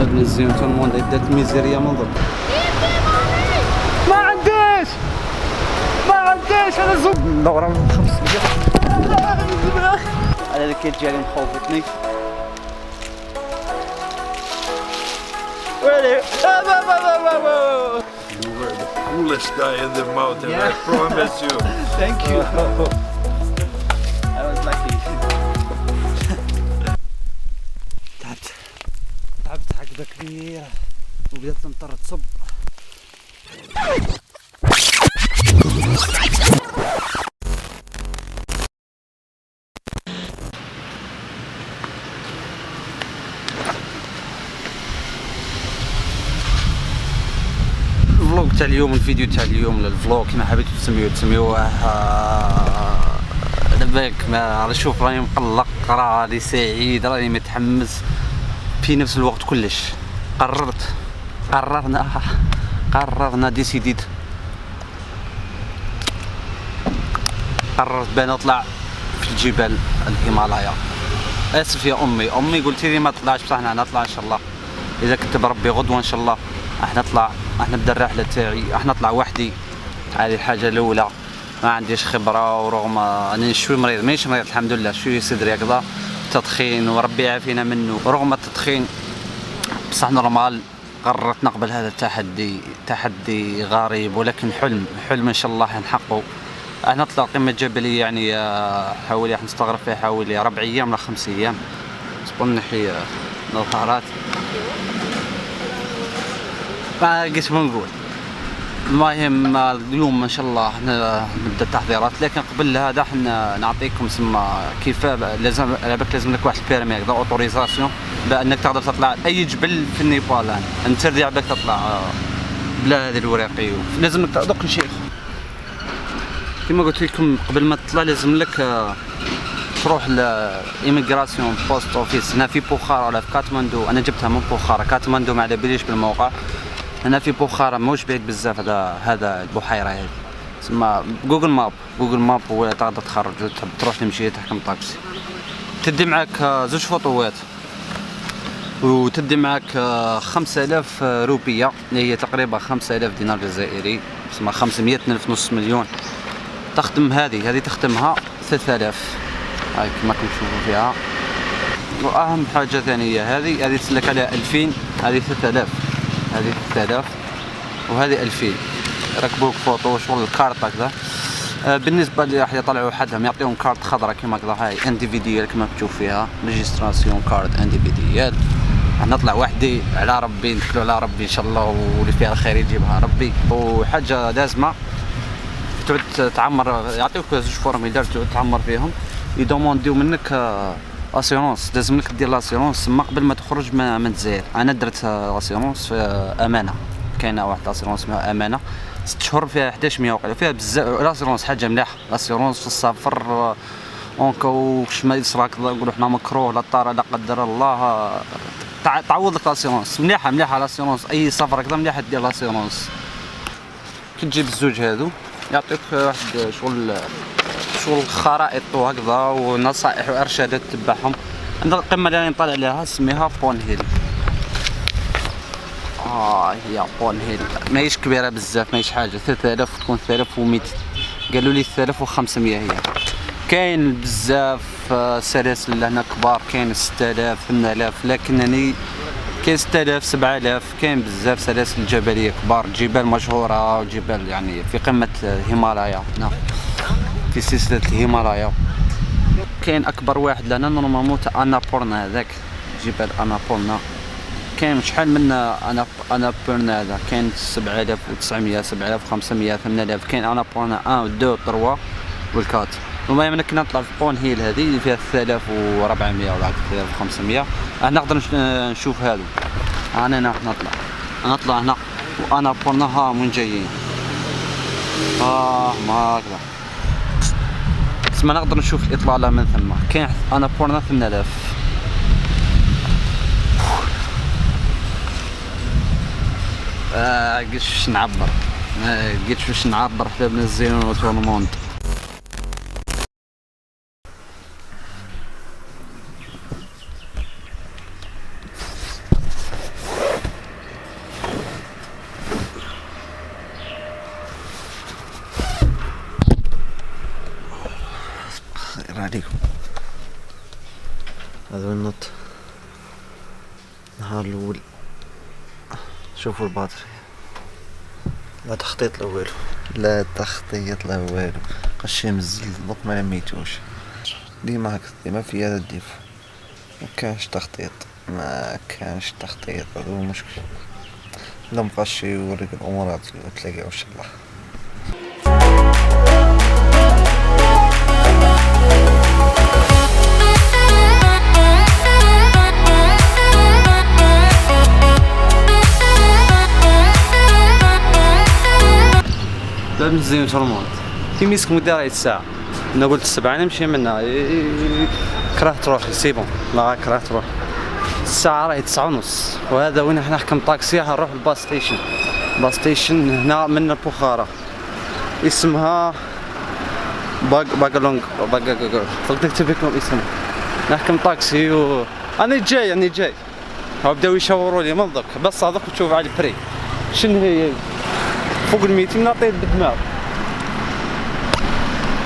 ابن الزين تو الموند بدات الميزيريا من ضرب. ما عنديش انا زوب ندور على 500 على اللي كيجي مخوفتني. ويلي You were the coolest guy in the mountain, I promise you. Thank you. I was lucky. تعبت عقبة كبيرة وبدأت تمطر تصب. الفلوق تاع اليوم، الفيديو تاع اليوم، الفلوق كما حبيتو تسميوه لباك ما راه شوف راني مقلق، راني سعيد، راني متحمس في نفس الوقت كلش. قررنا ديسيديت قررت بان نطلع في الجبال الهيمالايا. اسف يا امي قلت لي ما تطلعش، بصح انا نطلع ان شاء الله اذا كتب ربي غدوه ان شاء الله. راح نطلع، راح نبدا الرحله تاعي، راح نطلع وحدي. هذه الحاجه الاولى. ما عنديش خبره، ورغم اني شوي مريض، مانيش مريض الحمد لله، شويه صدري هكذا تدخين وربي يعافينا منه. رغم التدخين بصح نورمال. قررت نقبل هذا تحدي غريب ولكن حلم ان شاء الله نحققه. راح نطلع قمه جبليه يعني حوالي، راح نستغرق فيها حوالي 4 ايام ولا 5 ايام. اصبر نحي نظارات. ما قلت نقول. المهم اليوم ان شاء الله نبدا التحضيرات، لكن قبل هذا حنا نعطيكم كيف لازم لك واحد البيرمي هكذا اوتوريزاسيون بانك تقدر تطلع اي جبل في النيبال. انت تردي عباك تطلع بلا هذه الوراقي، لازم لك دوك شيء كما قلت لكم قبل ما تطلع. لازم لك تروح لإيميغراسيون بوست اوفيس هنا في بوخارا ولا في كاتماندو. انا جبتها من بوخارا، كاتماندو ما على باليش بالموقع. هنا في بوخارا موش بعيد بزاف هذا البحيره هذه. تسمى جوجل ماب ولا تقدر تخرج تحب تروح تمشي تحكم طاكسي. تدي معاك 2 فوطوات وتدي معاك 5000 روبيه اللي هي تقريبا 5000 دينار جزائري، تسمى 500 ألف، نص مليون. تخدم هذه تخدمها 3000 هاي كما كنشوفوا فيها. واهم حاجه ثانيه هذه تسلك عليها 2000، هذه 3000، هذه 3000 وهذه 2000. يركبوك فوطو شغل الكارت هكذا. بالنسبه اللي راح يطلعوا حدهم يعطيهم كارت خضراء كما هكذا، هاي انديفيديال كما تشوف فيها ريجستراسيون كارت انديفيديال. راح نطلع وحدي على ربي، نتكلوا على ربي ان شاء الله، واللي فيها الخير يجيبها ربي. وحاجه لازمه تعود تعمر، يعطيوك 2 فورميلار تعود تعمر فيهم. يدومونديو منك اسيرونس، لازم لك دير لاسيرونس ما قبل ما تخرج من الجزائر. انا درت لاسيرونس في امانه، كاينه واحد لاسيرونس اسمها امانه 6 شهور فيها 1100 وقيله، فيها بزاف. لاسيرونس حاجه مليحه، لاسيرونس في السفر اونكو واش ما يصرى هكذا نقولوا حنا مكروه لا طار لا قدر الله تعوض لك لاسيرونس. مليحه لاسيرونس، اي سفر هكذا مليحه دير لاسيرونس. كي تجيب الزوج هادو يعطيك واحد شغل خرائط وهكذا ونصائح وارشادات تتبعهم. عند القمه اللي راني نطلع عليها سميها بون هيل. هي بون هيل ماهيش كبيره بزاف، ماهيش حاجه 3000 تكون 3200، قالوا لي 3500 هي. كاين بزاف سلاسل هنا كبار، كاين 6000 8000، لكنني كاين 6000 7000. كاين بزاف سلاسل جبليه كبار، جبال مشهوره وجبال يعني في قمه الهيمالايا هنا في سلسله الهيمالايا. كاين اكبر واحد لنا نورمالمون تاع انابورنا، هذاك جبال انابورنا. كاين شحال من انابورنا هذا، كاين 7900 7500 8000. كاين انابورنا 1 و 2 و 3 و 4. المهم انا كنا نطلع في بون هيل هذه اللي فيها 3400 ولا 3500. نقدر نشوف هذو. انا نطلع هنا وانابورنا ها من جايين ما هكذا. ما نقدر نشوف الاطلاله من ثم. كاين انابورنا 8000. قلتش باش نعبر، ما لقيتش باش نعبر حتى بن الزينون وتورموند. هذا النط النهار الأول. شوفوا الباتري، لا تخطيط الأول، لا تخطيط الأول، قشي مزل ضوك ما لميتوش. ديما هكا، ديما في هذا الديف، ما كانش تخطيط، هذا هو المشكل. لا مقشي يوريك الأمورات وتلاقيه إن شاء الله. باب مزيان ترمونت تيميسك مدير الساعة. انا قلت 7 نمشي منها كرهت روحي سيبون، لا كرهت روحي. الساعة راهي 9:30 وهذا وين احنا نحكم طاكسي نروح الباص ستيشن. باص ستيشن هنا من البخارى اسمها باغالونغ تقدر تكتب لكم اسمها. نحكم طاكسي انا جاي هاو بداو يشاوروا لي من درك بس هذاك تشوف على البري شنو هي فوق ال 200 نعطيه بالدماغ.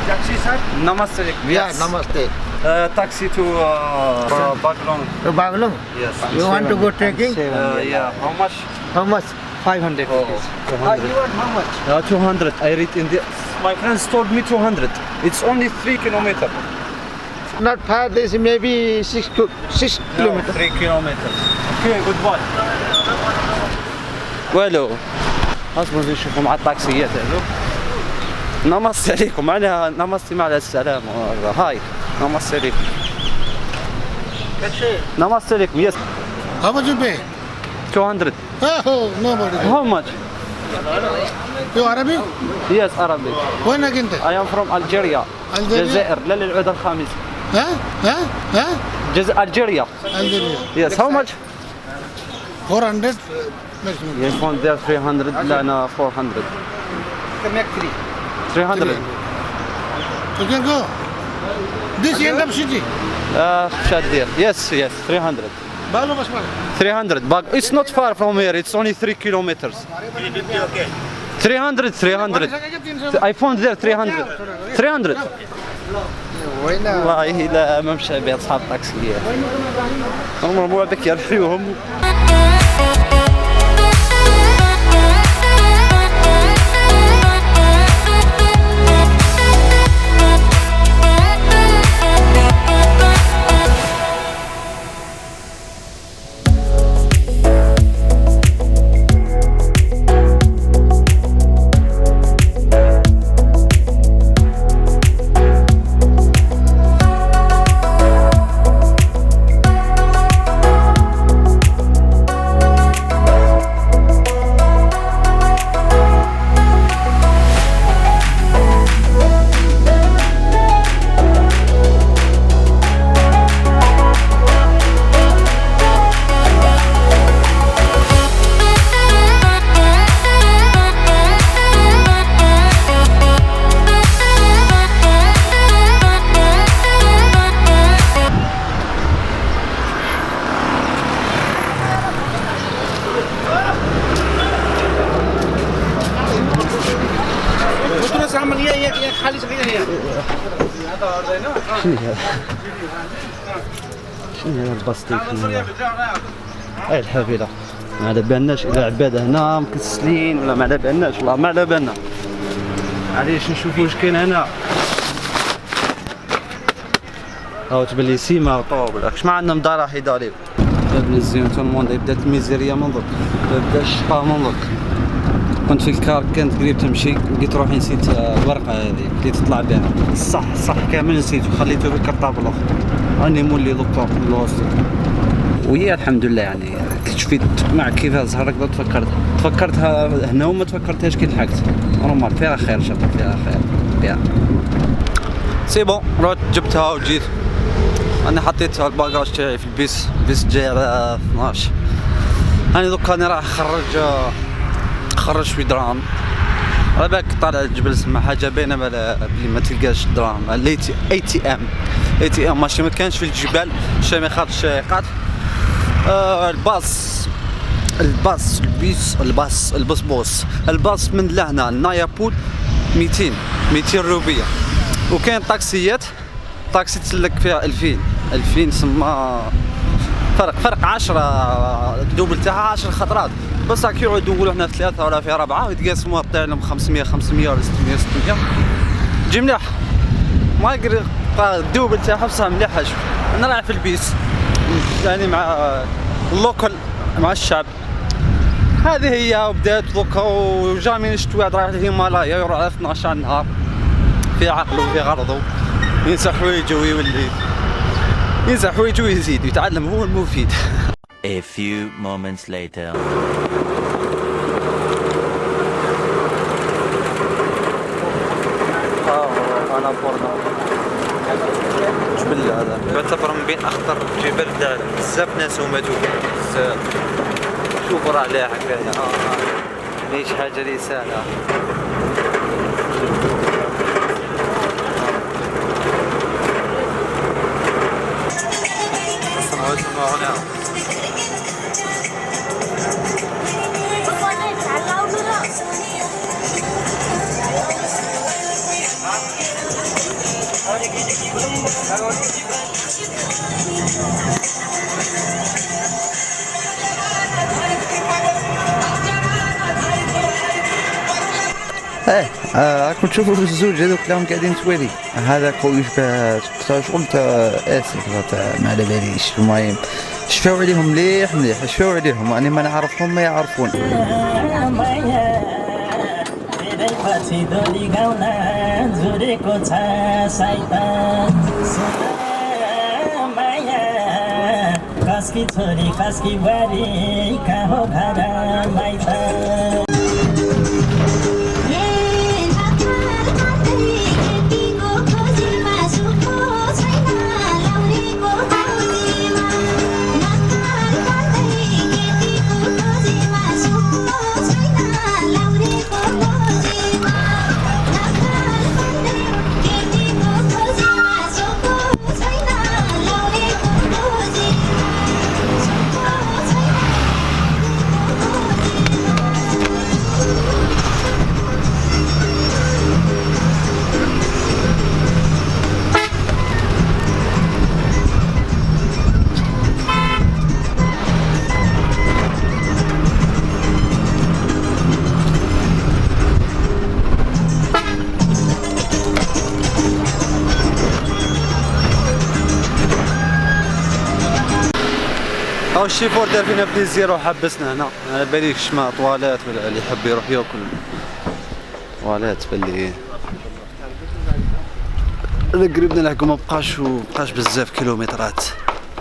Taxi sir? Namaste. Yeah, namaste. Taxi to Bagalong. To Bagalong? Yes. You want to go trekking? Yeah. How much? How much? 500 rupees. You want how much? 200. I read in the. My friends told me 200. It's only 3 kilometers. Not far, this maybe 6 kilometers. 3 kilometers. Okay, goodbye. والو اصبروا نشوفوا مع الطاكسيات هذو. نمسي عليكم، معناها نمسي مع السلامة. هاي نمسي عليكم. نمسي عليكم. Yes. How much you pay? 200. Oh, nobody. How much? You Arabic? Yes, Arabic. وينك انت؟ I am from Algeria. Algeria? الجزائر، لا للعود الخامس. ها؟ Algeria. Algeria. Yes, how much? 400 maximum. Yes, one there 300. لا أنا 400. 300. You can go. This end of city. شادير. Yes, 300. Balu Basmal. 300. But it's not far from here. It's only 3 kilometers. 300. I found there 300. 300. والله لا ما مشى بها اصحاب الطاكسيات. هم مو هذاك يرحيوهم. شنو هذا الباستيك هنا؟ هاي الحافلة ما على بالناش إذا عبادة هنا مكسلين ولا ما على بالناش، والله ما على بالنا. علاش نشوفوا واش كاين هنا. هاو تبان لي سيما وطوب واش ما عندنا مدار حيدة عليه. باب الزيون تو الموند بدات الميزيريا من درك، بدا الشقا من درك. كنت في الكار كانت قريب تمشي لقيت روحي نسيت الورقة هذه اللي تطلع بها. صح كامل نسيت وخليته في الكرطابل الاخر. راني مولي دكتور في الوسط. وهي الحمد لله يعني شفت مع كيفاه زهرك تفكرتها هنا وما تفكرتهاش كي لحقت. نورمال فيها خير ان شاء الله، فيها خير فيها. سي بون رحت جبتها وجيت. انا حطيت الباكاج تاعي في البيس جاي على 12. انا دوك راني راح خرج في دراهم. على بالك طالع الجبل سما حاجه باينه بلي ما تلقاش دراهم. اي تي ام ماشي ما كانش في الجبال شامخات الشائقات. الباص من لهنا لنايابول 200 روبيه. وكاين طاكسي تسلك فيها 2000 2000 سما فرق 10 الدوبل تاعها 10 خطرات، بصح كي يقعدوا يقولوا حنا في 3 ولا في 4 ويتقاسموها طيح لهم 500 ولا 600 تجي مليح. ما يقدر الدوبل تاعها بصح مليحه. شوف انا رايح في البيس يعني مع اللوكل مع الشعب، هذه هي. وبدات دوكا وجامي نشتي واحد رايح الهيمالايا يروح على 12 على النهار في عقله وفي غرضه، ينسى حوايجه ويولي ينسى حوايجه ويزيد يتعلم، هو المفيد. A few moments later. انا بورنا جبل هذا يعتبر من بين اخطر جبال العالم، بزاف ناس وماتوا بزاف. شوفوا راه لاحق هنا ليش حاجه لي سهله. اسمعوا هنا راكم تشوفوا الزوج هذوك اللي راهم قاعدين توالي، هذاك هو يشبه شغل تاع اسف تاع ما على باليش. المهم شفاو عليهم مليح شفاو عليهم، يعني ما نعرفهم ما يعرفون. هاو الشيفور دار فينا بليزير وحبسنا هنا. على باليش ما طوالات ولا اللي يحب يروح ياكل طوالات باللي قريب نلحقو. مبقاش بزاف كيلومترات.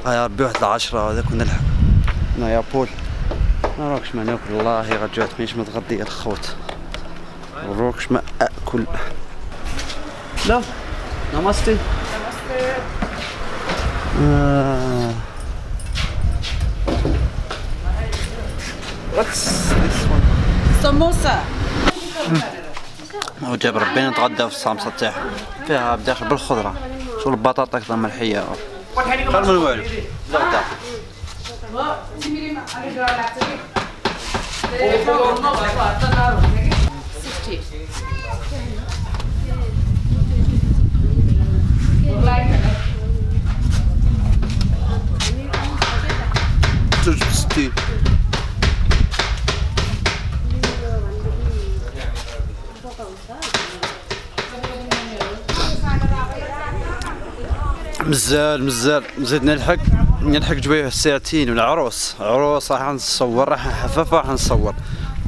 يا ربي واحد 10 هذاك ونلحق. هنا يا بول ما راكش ما ناكل والله غير جات مانيش متغدي الخوت وراكش ما اكل. لا نمستي. سموسة وجاب ربي نتغدى في الصامصة تاعها فيها بداخل بالخضرة، شو البطاطا كذا ملحية خير من والو. الغدا مزال نزيد نلحق جويه ساعتين. والعروس راح نصور، راح نحفف، راح نصور.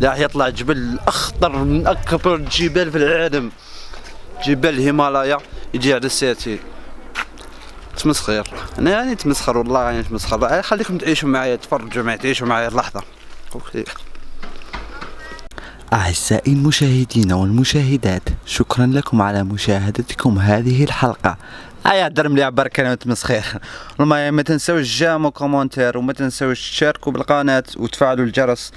راح يطلع جبل اخطر من اكبر الجبال في العالم، جبال الهيمالايا، يجي على ساعتين. تمسخير انا يعني تمسخر والله يعني تمسخر. خليكم تعيشوا معايا، تفرجوا معايا، تعيشوا معايا اللحظه. أعزائي المشاهدين والمشاهدات، شكرا لكم على مشاهدتكم هذه الحلقة. يا درم لي عبر كلمة تمسخير. المهم ما تنسوش جام وكومنتير، وما تنسوش تشاركوا بالقناة وتفعلوا الجرس،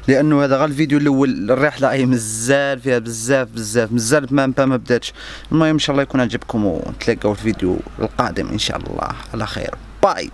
لأنه هذا غير الفيديو الأول. الرحلة أي مازال فيها بزاف مازال ما بداتش. المهم إن شاء الله يكون عجبكم، ونتلاقاو في الفيديو القادم إن شاء الله على خير. باي.